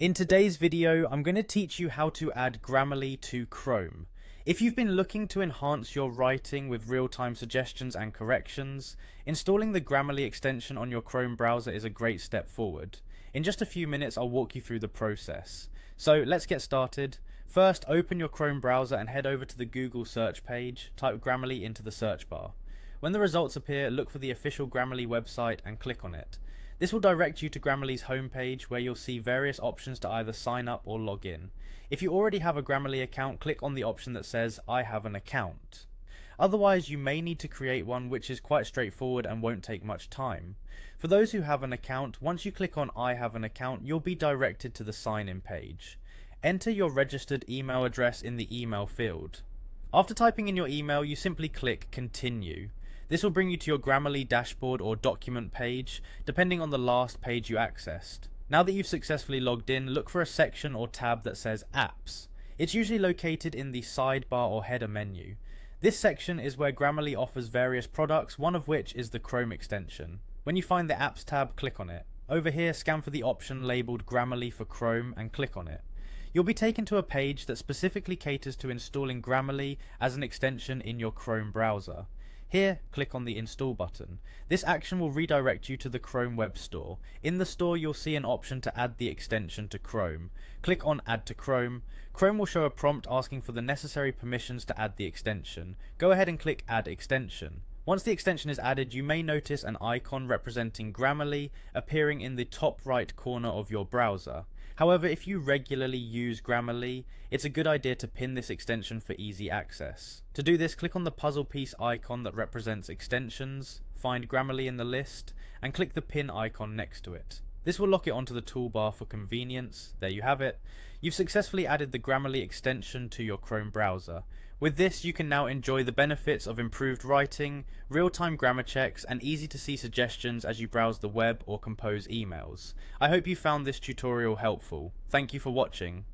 In today's video, I'm going to teach you how to add Grammarly to Chrome. If you've been looking to enhance your writing with real-time suggestions and corrections, installing the Grammarly extension on your Chrome browser is a great step forward. In just a few minutes, I'll walk you through the process. So let's get started. First, open your Chrome browser and head over to the Google search page. Type Grammarly into the search bar. When the results appear, look for the official Grammarly website and click on it. This will direct you to Grammarly's homepage where you'll see various options to either sign up or log in. If you already have a Grammarly account, click on the option that says I have an account. Otherwise, you may need to create one, which is quite straightforward and won't take much time. For those who have an account, once you click on I have an account, you'll be directed to the sign in page. Enter your registered email address in the email field. After typing in your email, you simply click continue. This will bring you to your Grammarly dashboard or document page, depending on the last page you accessed. Now that you've successfully logged in, look for a section or tab that says Apps. It's usually located in the sidebar or header menu. This section is where Grammarly offers various products, one of which is the Chrome extension. When you find the Apps tab, click on it. Over here, scan for the option labeled Grammarly for Chrome and click on it. You'll be taken to a page that specifically caters to installing Grammarly as an extension in your Chrome browser. Here, click on the Install button. This action will redirect you to the Chrome Web Store. In the store, you'll see an option to add the extension to Chrome. Click on Add to Chrome. Chrome will show a prompt asking for the necessary permissions to add the extension. Go ahead and click Add Extension. Once the extension is added, you may notice an icon representing Grammarly appearing in the top right corner of your browser. However, if you regularly use Grammarly, it's a good idea to pin this extension for easy access. To do this, click on the puzzle piece icon that represents extensions, find Grammarly in the list, and click the pin icon next to it. This will lock it onto the toolbar for convenience. There you have it. You've successfully added the Grammarly extension to your Chrome browser. With this, you can now enjoy the benefits of improved writing, real-time grammar checks, and easy-to-see suggestions as you browse the web or compose emails. I hope you found this tutorial helpful. Thank you for watching.